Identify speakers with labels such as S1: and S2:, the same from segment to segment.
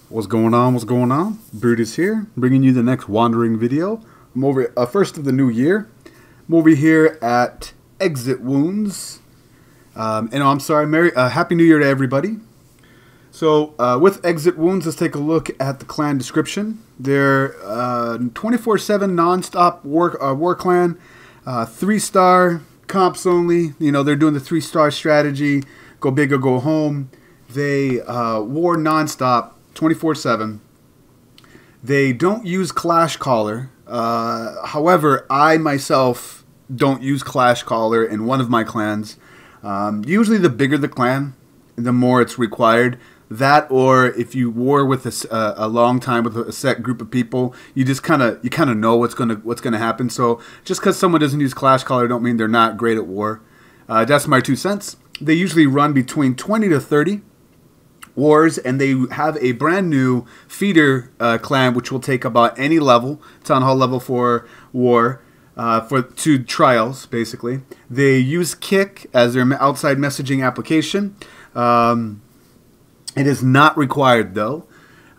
S1: What's going on? What's going on? Brood is here, bringing you the next wandering video. I'm over first of the new year. I'm over here at Xit Woundz, and I'm sorry, Happy New Year to everybody. So with Xit Woundz, let's take a look at the clan description. They're 24/7 non-stop war clan, 3-star comps only. You know, they're doing the 3-star strategy, go big or go home. They war non-stop. 24/7. They don't use Clash Caller. However, I myself don't use Clash Caller in one of my clans. Usually the bigger the clan, the more it's required. That, or if you war with a long time with a set group of people, you just kind of know what's gonna happen. So just because someone doesn't use Clash Caller, don't mean they're not great at war. That's my 2 cents. They usually run between 20 to 30. Wars, and they have a brand new feeder clan which will take about any level, town hall level for war, for 2 trials basically. They use Kick as their outside messaging application. It is not required though.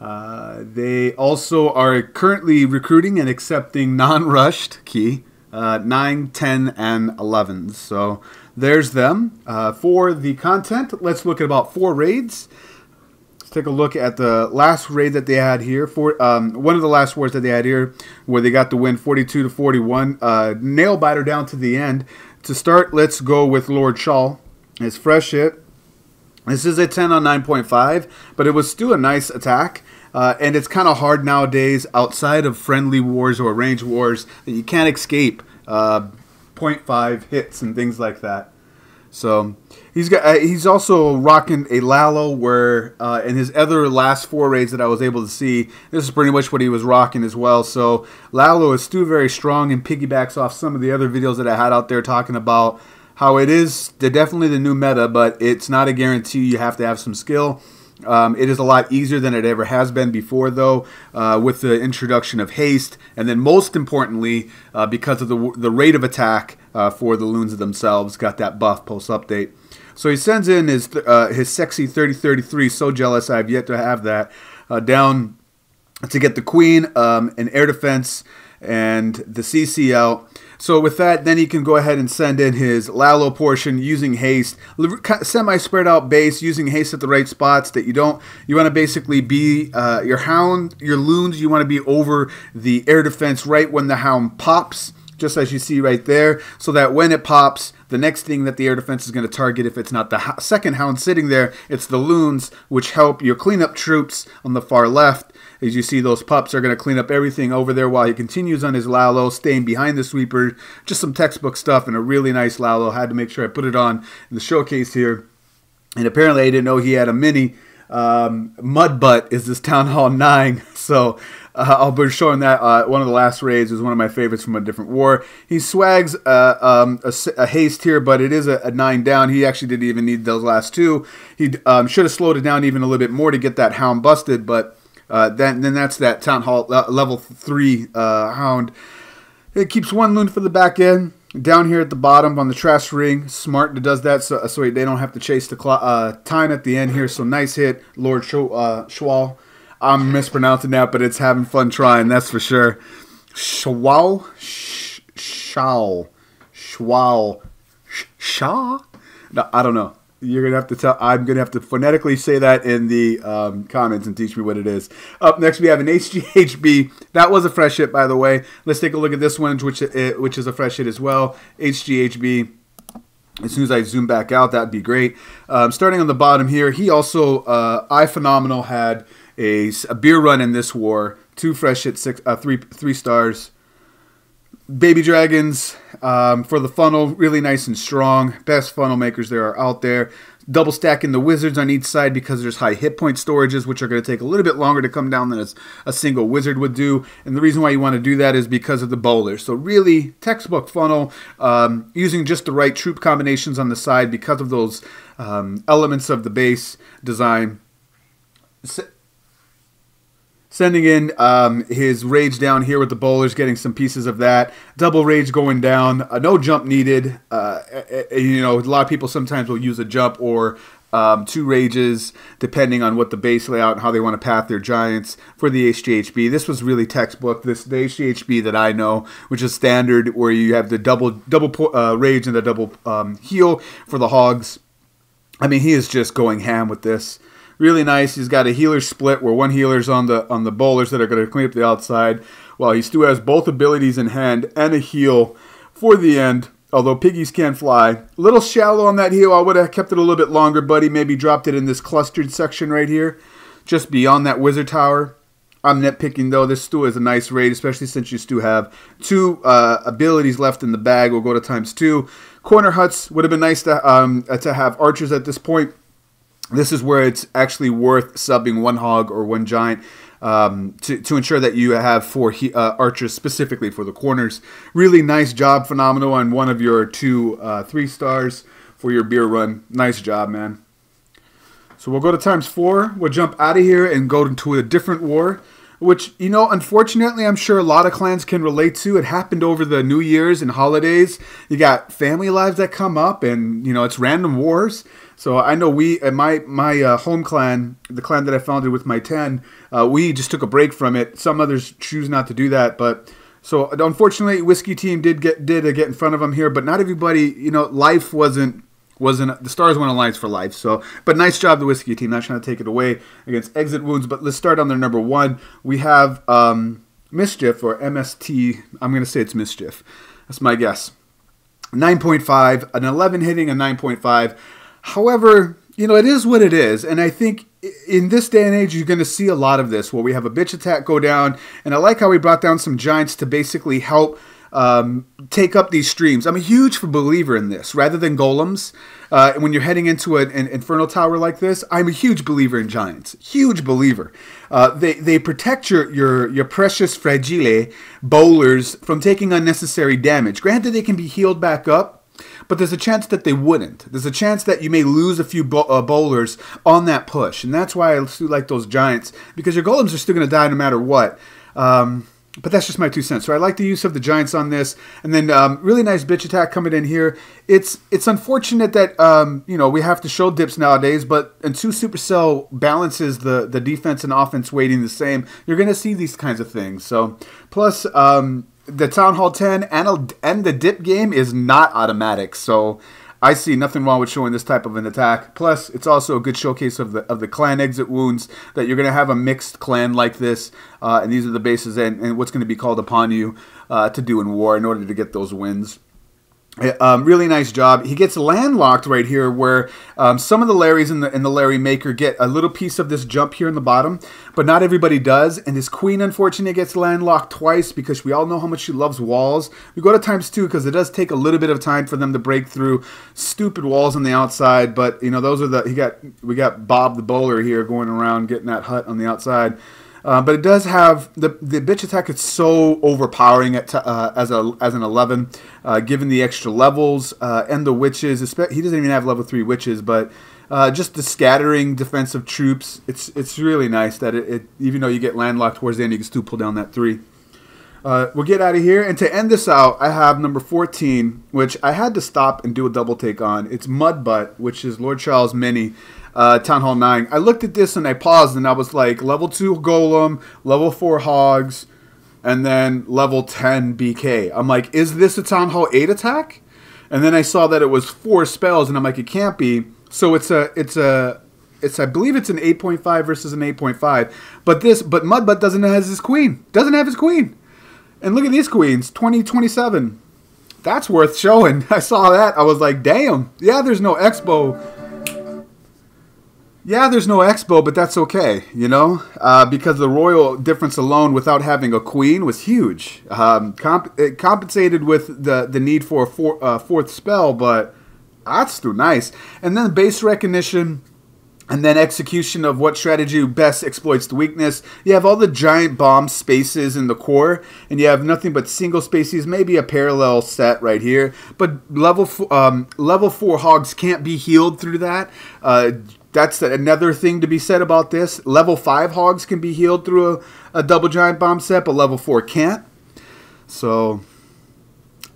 S1: They also are currently recruiting and accepting non-rushed key 9, 10, and 11s. So there's them. For the content, let's look at about 4 raids. Let's take a look at the last raid that they had here. One of the last wars that they had here, where they got the win 42 to 41. Nail biter down to the end. To start, let's go with Lord Shaw. His fresh hit. This is a 10 on 9.5, but it was still a nice attack. And it's kind of hard nowadays, outside of friendly wars or range wars, that you can't escape 0.5 hits and things like that. So he's also rocking a Lalo, where in his other last 4 raids that I was able to see, this is pretty much what he was rocking as well. So Lalo is still very strong and piggybacks off some of the other videos that I had out there talking about how they're definitely the new meta, but it's not a guarantee. You have to have some skill. It is a lot easier than it ever has been before, though, with the introduction of haste, and then most importantly, because of the rate of attack for the loons themselves, got that buff post-update. So he sends in his sexy 3033, so jealous I have yet to have that, down to get the queen, an air defense, and the CC out. So with that, then he can go ahead and send in his Lalo portion using haste, semi-spread out base, using haste at the right spots that you want to basically be your hound, your loons, you want to be over the air defense right when the hound pops, just as you see right there, so that when it pops, the next thing that the air defense is going to target, if it's not the second hound sitting there, it's the loons, which help your cleanup troops on the far left. As you see, those pups are going to clean up everything over there while he continues on his Lalo, staying behind the sweeper. Just some textbook stuff and a really nice Lalo. Had to make sure I put it on in the showcase here. And apparently I didn't know he had a mini. Mudbutt is this Town Hall 9. So I'll be showing that. One of the last raids was one of my favorites from a different war. He swags a haste here, but it is a 9 down. He actually didn't even need those last 2. He should have slowed it down even a little bit more to get that hound busted, but then that's that Town Hall level 3 hound. It keeps 1 loon for the back end. Down here at the bottom on the trash ring, smart does that so they don't have to chase the time at the end here. So nice hit, Lord Schwal. I'm mispronouncing that, but it's having fun trying, that's for sure. Schwal? Schwal. Shaw? No, I don't know. You're going to have to tell. I'm going to have to phonetically say that in the comments and teach me what it is. Up next, we have an HGHB. That was a fresh hit, by the way. Let's take a look at this one, which is a fresh hit as well. HGHB. As soon as I zoom back out, that'd be great. Starting on the bottom here, he also, iPhenomenal, had a beer run in this war. 2 fresh hits, 3 stars. Baby dragons for the funnel, really nice and strong. Best funnel makers there are out there. Double stacking the wizards on each side because there's high hit point storages, which are going to take a little bit longer to come down than a single wizard would do. And the reason why you want to do that is because of the bowlers. So really, textbook funnel, using just the right troop combinations on the side because of those elements of the base design. Sending in his rage down here with the bowlers, getting some pieces of that. Double rage going down. No jump needed. You know, a lot of people sometimes will use a jump or 2 rages, depending on what the base layout and how they want to path their giants for the HGHB. This was really textbook. The HGHB that I know, which is standard, where you have the double rage and the double heal for the hogs. I mean, he is just going ham with this. Really nice. He's got a healer split where one healer's on the bowlers that are going to clean up the outside, while he still has both abilities in hand and a heal for the end. Although piggies can fly. A little shallow on that heal. I would have kept it a little bit longer, buddy. Maybe dropped it in this clustered section right here, just beyond that wizard tower. I'm nitpicking, though. This still is a nice raid, especially since you still have 2 abilities left in the bag. We'll go to ×2. Corner huts would have been nice to have archers at this point. This is where it's actually worth subbing 1 hog or 1 giant to ensure that you have 4 archers specifically for the corners. Really nice job, Phenomenal, on one of your 2 3 stars for your beer run. Nice job, man. So we'll go to ×4. We'll jump out of here and go into a different war, which, you know, unfortunately, I'm sure a lot of clans can relate to. It happened over the New Year's and holidays. You got family lives that come up, and, you know, it's random wars. So I know we, at my home clan, the clan that I founded with my 10, we just took a break from it. Some others choose not to do that, but so unfortunately, Whiskey Team did get in front of them here, but not everybody. You know, life wasn't the stars weren't aligned for life. So, but nice job, the Whiskey Team. Not trying to take it away against Xit Woundz, but let's start on their number 1. We have Mischief, or MST. I'm going to say it's Mischief. That's my guess. 9.5, an 11 hitting a 9.5. However, you know, it is what it is, and I think in this day and age, you're going to see a lot of this, where we have a bitch attack go down, and I like how we brought down some giants to basically help take up these streams. I'm a huge believer in this, rather than golems. When you're heading into an infernal tower like this, I'm a huge believer in giants. Huge believer. They protect your precious fragile bowlers from taking unnecessary damage. Granted, they can be healed back up, but there's a chance that they wouldn't. There's a chance that you may lose a few bowlers on that push. And that's why I still like those giants, because your golems are still going to die no matter what. But that's just my 2 cents. So I like the use of the giants on this. And then really nice bitch attack coming in here. It's unfortunate that you know, we have to show dips nowadays, but until Supercell balances the defense and offense weighting the same, you're going to see these kinds of things. So plus the Town Hall 10 and the dip game is not automatic, so I see nothing wrong with showing this type of an attack. Plus, it's also a good showcase of the clan Xit Woundz, that you're going to have a mixed clan like this, and these are the bases and what's going to be called upon you to do in war in order to get those wins. Really nice job. He gets landlocked right here, where some of the Larrys in the Larry Maker get a little piece of this jump here in the bottom, but not everybody does. And his queen, unfortunately, gets landlocked twice, because we all know how much she loves walls. We go to ×2 because it does take a little bit of time for them to break through stupid walls on the outside. But you know, those are we got Bob the bowler here going around getting that hut on the outside. But it does have the bitch attack. It's so overpowering as an 11, given the extra levels and the witches. He doesn't even have level 3 witches, but just the scattering defensive troops. It's really nice that even though you get landlocked towards the end, you can still pull down that 3. We'll get out of here, and to end this out, I have number 14, which I had to stop and do a double take on. It's Mudbutt, which is Lord Charles Mini. Town Hall 9. I looked at this and I paused and I was like, level 2 Golem, level 4 Hogs, and then level 10 BK. I'm like, is this a Town Hall 8 attack? And then I saw that it was 4 spells, and I'm like, it can't be. So it's I believe it's an 8.5 versus an 8.5. But Mudbutt doesn't have his queen. Doesn't have his queen. And look at these queens, 2027. That's worth showing. I saw that. I was like, damn. Yeah, there's no expo. Yeah, there's no expo, but that's okay, you know, because the royal difference alone without having a queen was huge. It compensated with the need for a fourth spell, but that's still nice. And then base recognition, and then execution of what strategy best exploits the weakness. You have all the giant bomb spaces in the core, and you have nothing but single spaces, maybe a parallel set right here. But level 4 Hogs can't be healed through that. That's another thing to be said about this. Level 5 Hogs can be healed through a double giant bomb set, but level 4 can't. So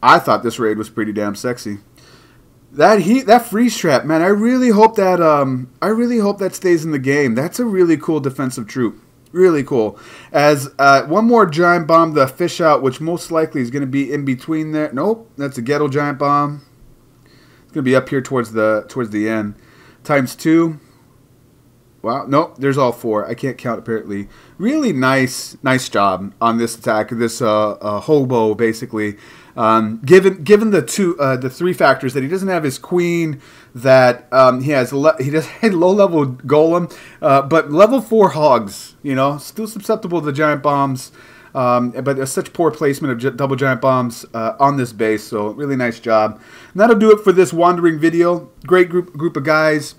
S1: I thought this raid was pretty damn sexy. That freeze trap, man. I really hope that stays in the game. That's a really cool defensive troop. Really cool. As one more giant bomb, the fish out, which most likely is going to be in between there. Nope, that's a ghetto giant bomb. It's going to be up here towards the end. Times 2. Wow, nope, there's all 4. I can't count apparently. Really nice job on this attack. This hobo basically. Given the 3 factors that he doesn't have his queen, that he does low level golem, but level 4 hogs. You know, still susceptible to giant bombs. But there's such poor placement of double giant bombs on this base. So really nice job. And that'll do it for this wandering video. Great group of guys.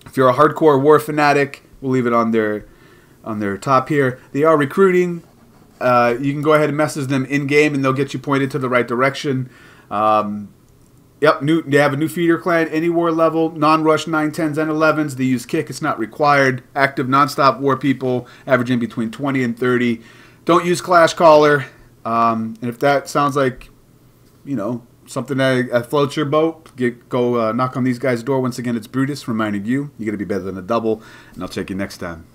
S1: If you're a hardcore war fanatic, we'll leave it on their top here. They are recruiting. You can go ahead and message them in game, and they'll get you pointed to the right direction. Yep, they have a new feeder clan, any war level, non-rush 9, 10s, and 11s. They use kick; it's not required. Active, non-stop war people, averaging between 20 and 30. Don't use Clash Caller. And if that sounds like, you know, something that floats your boat, go knock on these guys' door. Once again, it's Brutus reminding you, you're going to be better than a double, and I'll check you next time.